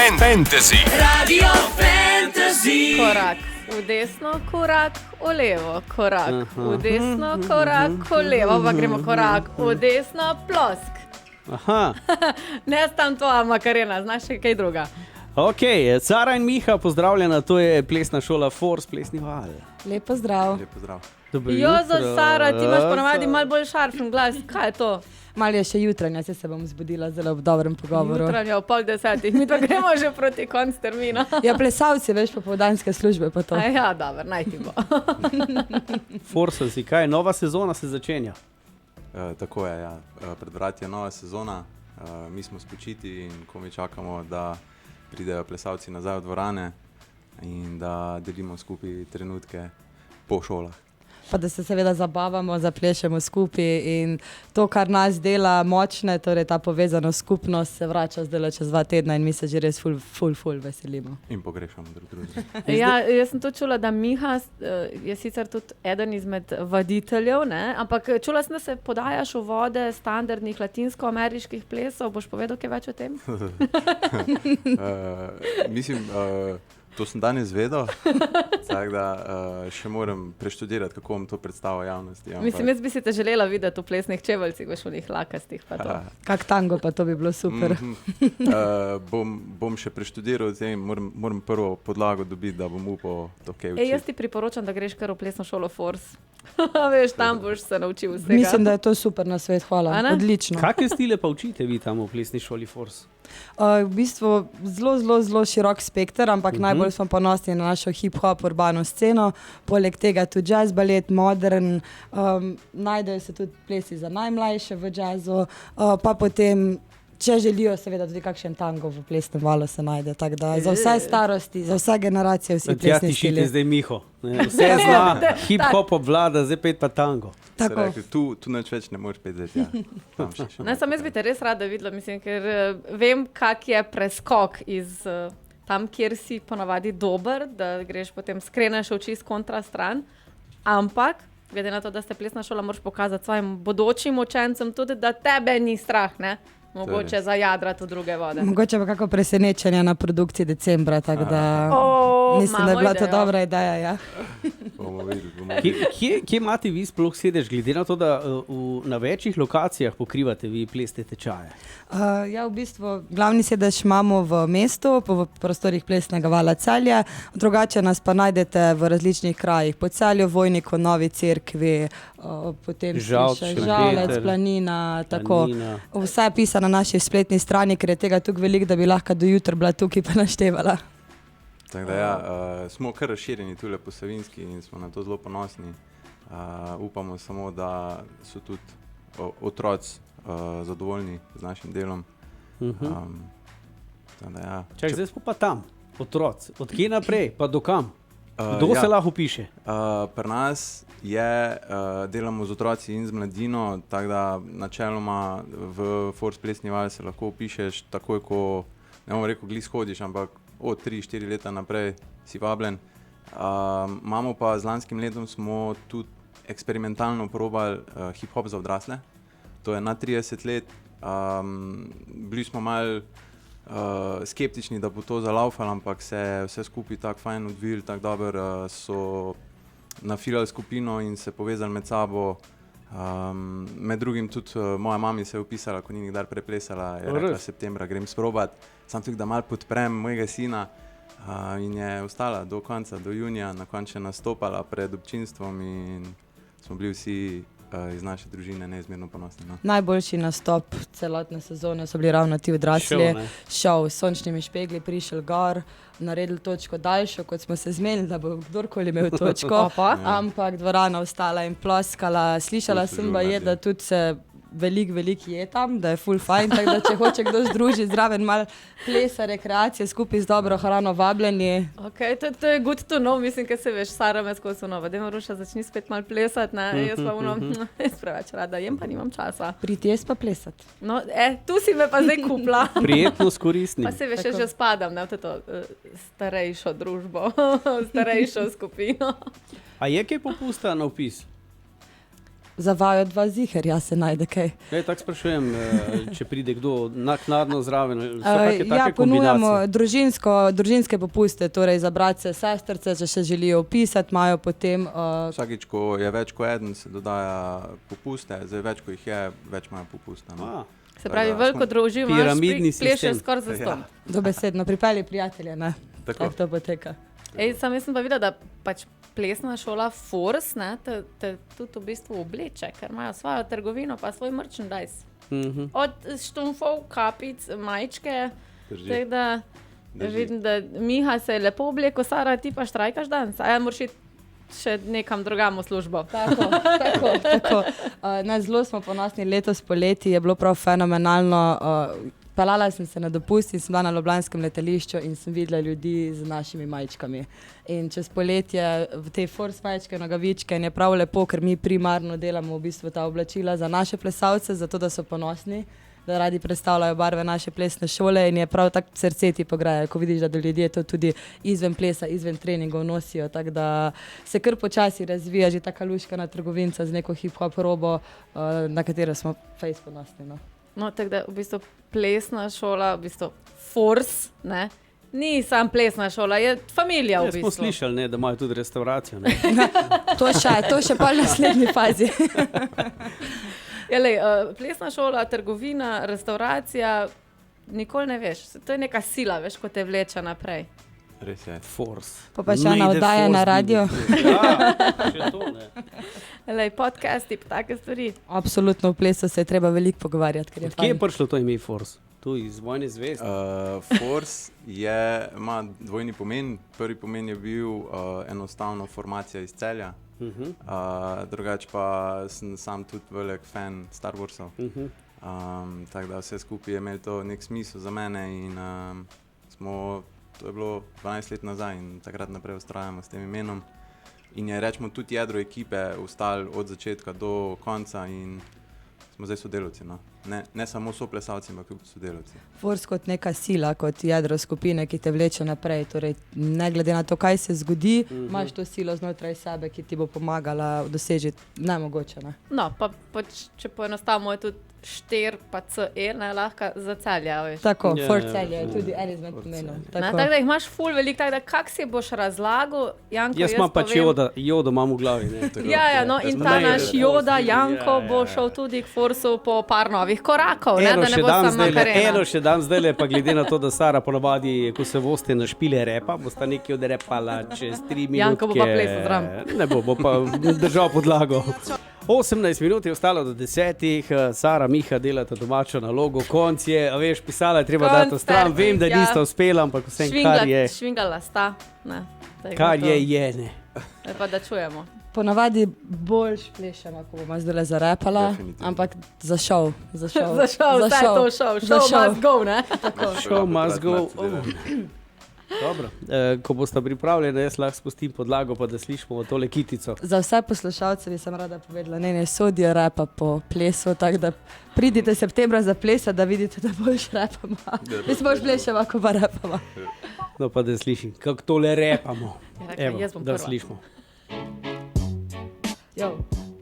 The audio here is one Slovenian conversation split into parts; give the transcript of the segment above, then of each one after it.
Fantasy. Radio Fantasy. Korak v desno, korak v levo, korak v desno, korak v levo, pa gremo korak v desno, plosk. Aha. Ne tam tvoja Makarena, znaš še kaj druga. Ok, Sara in Miha, pozdravljena, to je plesna šola Force, plesni val. Lep pozdrav. Lep pozdrav. Dobro Jozo, jutro. Sara, ti imaš ponavadi malo bolj šarfen glas, kaj je to? Malo je še jutranja, se bom zbudila zelo v dobrem pogovoru. Jutranja ob 9:30, mi pa gremo že proti koncu termina. Ja, plesalci, veš, popoldanske službe pa to. Ja, dobro, naj ti bo. Force si, kaj, nova sezona se začenja. Tako je, ja. Pred vrati je nova sezona, mi smo spočiti in ko mi čakamo, da pridejo plesalci nazaj v dvorane in da delimo skupaj trenutke po šolah. Pa da se seveda zabavamo, zaplešemo skupaj in to, kar nas dela močne, torej ta povezana skupnost, se vrača zdaj čez 2 tedna in mi se že res ful veselimo. In pogrešamo drug drugega. Ja, jaz sem to čula, da Miha je sicer tudi eden izmed vaditeljev, ne? Ampak čula sem, da se podajaš v vode standardnih latinsko-ameriških plesov. Boš povedal kaj več o tem? Mislim, to sem danes vedel, tako da še moram preštudirati, kako bom to predstavil javnosti. Mislim, jaz bi si te želela videti v plesnih čeveljcih, veš, v njih lakastih pa to. Kak tango pa to bi bilo super. Bom še preštudiral, moram prvo podlago dobiti, da bom upal to kaj učiti. Jaz ti priporočam, da greš kar v plesno šolo Force. Veš, tam boš se naučil vsega. Mislim, da je to super na svet, hvala. Odlično. Kakšne stile pa učite vi tam v plesni šoli Force? V bistvu zelo širok spekter, ampak najbolj smo ponosni na našo hip-hop urbano sceno, poleg tega tudi jazz, balet, modern, najdejo se tudi plesi za najmlajše v jazzu, pa potem, če želijo, seveda tudi kakšen tango v plesnem valu se najde, tako da za vse starosti, za vse generacije vsi plesni stili. Ja, ti zdaj Miho, vse zna, hip-hop obvlada, zdaj pet pa tango. Tako. Rekli, tu nič več ne moreš petiti, ja. Ne, sam jaz bi te res rada videla, mislim, ker vem, kak je preskok iz tam, kjer si ponavadi dober, da greš potem skreneš oči s kontra stran, ampak glede na to, da ste plesna šola, moraš pokazati svojim bodočim učencem tudi, da tebe ni strah, ne? Mogoče zajadrati v druge vode. Mogoče pa kako presenečenje na produkciji decembra, tako da mislim, da je bila to dobra ideja, ja. Bomo videli. Kje imate vi sploh sedež, glede na to, da na večjih lokacijah pokrivate vi plesne tečaje? Ja, v bistvu glavni sedež imamo v mestu, v prostorih plesnega vala Celje, drugače nas pa najdete v različnih krajih, po Celju, Vojniku, Novi Cerkvi, potem Žalec, Planina, tako. Vse je pisano na naši spletni strani, ker je tega tukaj veliko, da bi lahko do jutra bila tukaj pa naštevala. Tako da ja, smo kar razširjeni tule po Savinjski in smo na to zelo ponosni. Upamo samo, da so tudi otroci zadovoljni z našim delom. Ja. Čak, zdaj smo pa tam, otroci. Od kje naprej, pa do kam? Kdo se lahko piše? Pri nas delamo z otroci in z mladino, tako da načeloma v Force plesni val se lahko upišeš takoj, ko, ne bom rekel, glih hodiš, ampak od 3-4 leta naprej si vabljen. Imamo pa z lanskim letom smo tudi eksperimentalno probali hip-hop za odrasle. To je na 30 let. Bili smo malo skeptični, da bo to zalaufalo, ampak se vse skupaj tako fajn odvili, tako dobro so nafilali skupino in se povezali med sabo. Med drugim tudi moja mami se je upisala, ko ni nikdar preplesala, je rekla septembra grem sprobat, sam tudi da malo podprem mojega sina in je ostala do konca, do junija, na koncu nastopala pred občinstvom in smo bili vsi iz naše družine neizmerno ponosni. No. Najboljši nastop celotne sezone so bili ravno ti odrasli. Šel s sončnimi špegli, prišel gor, naredili točko daljšo, kot smo se zmenili, da bo kdorkoli imel točko, ampak dvorana ostala in ploskala. Slišala sem pa je, da tudi se veliko je tam, da je ful fajn, tako da če hoče kdo združiti zraven malo plesa, rekreacije, skupaj z dobro hrano vabljeni. Ok, to je good to know, mislim, ker se veš, Sara me skozi nova, da Maruša začni spet malo plesati, ne, jaz pa jaz preveč rada jem, pa nimam časa. Priti jaz pa plesati. No, tu si me pa zdaj kupla. Prijetno s koristnim. Pa se veš, že spadam, ne, v to starejšo družbo, v starejšo skupino. A je kaj popusta na vpis? Zavajo 2 ziher, jaz se najde kaj. Tako sprašujem, če pride kdo naknadno zraven. Ponujamo družinske popuste, torej za bratce, sestrce, če še želijo vpisati, imajo potem... Vsakič, ko je več kot eden, se dodaja popuste, zdaj več, ko jih je, več imajo popusta. No? Se pravi, veliko družin imaš, plešeš skoraj za ston. Dobesedno, pripelji prijatelje, ne? Tako to poteka. Sam sem pa videla, da pač plesna šola Force te tudi v bistvu obleče, ker imajo svojo trgovino pa svoj merchandise. Od štumfov, kapic, majčke, tako da vidim, da Miha se je lepo oblekel, Sara, ti pa štrajkaš danes, a ja moraš iti še nekam drugam v službo. Tako. Zelo smo ponosni, letos poleti je bilo prav fenomenalno. Pelala sem se na dopust in sem bila na ljubljanskem letališču in sem videla ljudi z našimi majčkami. In čez poletje v tej Force majčke, nogavičke in je prav lepo, ker mi primarno delamo v bistvu ta oblačila za naše plesalce, zato da so ponosni, da radi predstavljajo barve naše plesne šole in je prav tako srce ti pogreje, ko vidiš, da ljudje to tudi izven plesa, izven treningov nosijo, tako da se kar počasi razvija že taka luškana trgovinca z neko hip-hop robo, na katero smo fejs ponosni. No, tako da v bistvu plesna šola, v bistvu Force, ni sam plesna šola, je familija v bistvu. Smo slišali, da imajo tudi restauracijo. To še pa v naslednji fazi. Plesna šola, trgovina, restauracija, nikoli ne veš. To je neka sila, veš, ko te vleče naprej. Res je. Force. Pa še ena oddaja na radio. Še to, ne. Podcasti, take stvari. Absolutno, v plesu se je treba veliko pogovarjati. Kje je prišlo to ime Force? Tu iz Vojne zvezde? Force ima dvojni pomen. Prvi pomen je bil enostavno formacija iz Celja. Drugače pa sem sam tudi velik fan Star Warsov. Tako da vse skupaj je imel to nek smisel za mene in to je bilo 12 let nazaj in takrat naprej ustrajamo s tem imenom. In je, rečemo, tudi jedro ekipe ostali od začetka do konca in smo zdaj sodelavci. No? Ne samo soplesalci, ampak tudi sodelavci. Force kot neka sila, kot jedro skupine, ki te vleče naprej. Torej, ne glede na to, kaj se zgodi, imaš to silo znotraj sebe, ki ti bo pomagala dosežiti nemogoče. Ne? No, pa če poenostavimo, je tudi 4 pa CE, lahko za Celje, veš. Tako, Force Celje je tudi en izmed pomenov. Tako da jih imaš ful veliko, tako da kak si boš razlagal, Janko, jaz imam pač Jodo imam v glavi. No in ta naš Joda, Janko, bo šel tudi k Forceu po par novih korakov, da ne bo samo Makarena. Eno še dan zdaj, pa glede na to, da Sara ponavadi, ko se voste na špile repa, bosta nekaj odrepala čez 3 minutke. Janko bo pa plesal zraven. Ne bo pa držal podlago. 18 minut je ostalo do 10, Sara, Miha delata domačo nalogo, konc je, a veš, pisala je treba dati v stran, vem, da nista uspela, ampak vsem, kar je... Švingala sta, ne. Kar je, ne. Pa da čujemo. Ponavadi boljš plešemo, ko bomo zdaj zarepala, ampak za šov. Za šov, zdaj to šov. Show must go, ne? Show must go. Dobro, ko boste pripravljeni, jaz lahko spustim podlago, pa da slišimo tole kitico. Za vse poslušalce bi sem rada povedala, ne sodijo repa po plesu, tako da pridite septembra za plesa, da vidite, da boljš repama. Mislim, boljš pleševa, ko pa repama. No pa da slišim, kako tole repamo. Evo, da slišimo.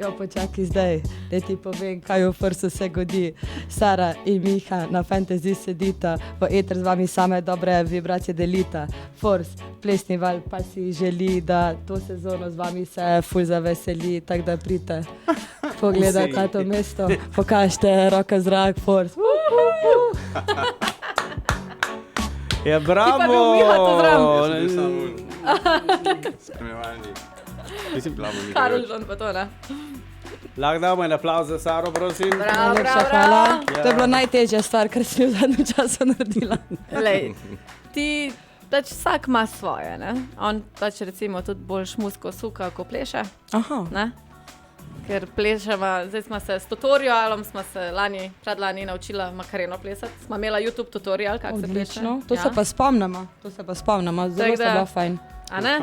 Jo, počakaj zdaj, da ti povem, kaj v Forceu se godi. Sara in Miha na Fantasy sedita, v eter z vami same dobre vibracije delita. Force, plesni val pa si želi, da to sezono z vami se ful zaveseli, tako da pridite pogledati to mesto, pokažite roka zrak, Force. Ja, bravo! Ti pa bi Miha to zram. Spremljevalni. Karol Žon pa to, ne? Lahko damo en aplavz za Saro, prosim. Bravo. To je bila najtežja stvar, kar sem v zadnjem času naredila. Ti, pač vsak ima svoje, ne? On pač recimo tudi bolj šmusko suka, ko pleše. Ne? Ker pleševa, zdaj smo se s tutorialom, smo se predlani naučila Makareno plesati. Smo imela YouTube tutorial, kako se pleše. To se pa spomnimo, zelo se bilo fajn. A ne?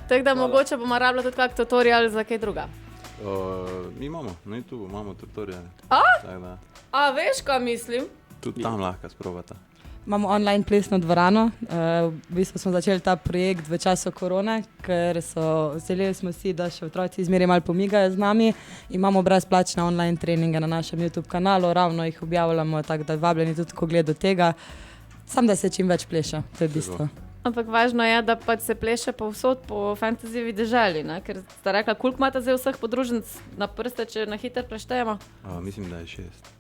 Tako da mogoče bomo rabila tudi kak tutorial za kaj druga. Mi imamo, na YouTube imamo tutorial. A veš, kaj mislim? Tudi tam lahko sprobata. Imamo online plesno dvorano. V bistvu smo začeli ta projekt v času korone, ker želeli smo si, da še otroci zmeraj malo pomigajo z nami. Imamo brezplačne online treninge na našem YouTube kanalu, ravno jih objavljamo, tako da vabljeni tudi, ko gledajo tega. Sam da se čim več pleša, to je bistvo. Ampak važno je, da pač se pleše povsod po fantasy deželi, ne? Ker ste rekla, koliko imate zdaj vseh podružnic na prste, če na hitro preštejemo? Mislim, da je 6.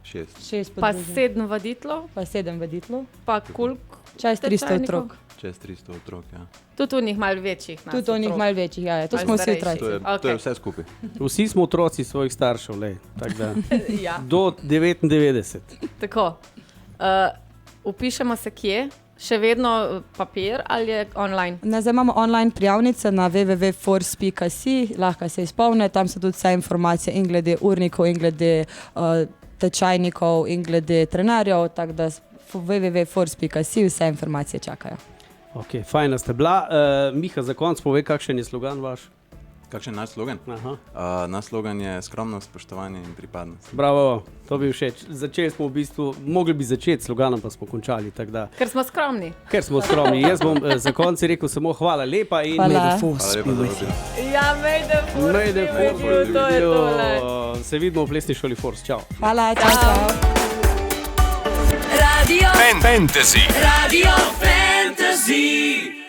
6 Pa podružnic. 7 vaditelov, Pa 7 voditelov. pa koliko? Čez 300 tečajnikov? otrok. Čez 300 otrok, ja. Tudi u njih malo večjih. nas Tudi o njih otrok. malo večjih, ja. To Malo smo vsi starejših. otroci. To je Okej. vse skupaj. Vsi smo otroci svojih staršev, tako da Ja, do 99. tako. Upišemo se kje? Še vedno papir ali je online? Ne, zdaj imamo online prijavnice na www.force.si, lahko se izpolne, tam so tudi vse informacije in glede urnikov, in glede tečajnikov, in glede trenerjev, tako da www.force.si vse informacije čakajo. Ok, fajna ste bila. Miha, za konec povej, kakšen je slogan vaš? Kakšen je naš slogan? Aha. Naš slogan je skromnost, spoštovanje in pripadnost. Bravo, to bi všeč. Začeli smo v bistvu, mogli bi začeti sloganom, pa smo končali. Da, Ker smo skromni. ker smo skromni. Jaz bom za konec rekel samo hvala lepa in Hvala. Hvala lepa za vabilo. Ja, May the force be with to je you. tole. Se vidimo v plesni šoli Force. Čau. Hvala, čau. Radio Fantasy. Radio Fantasy.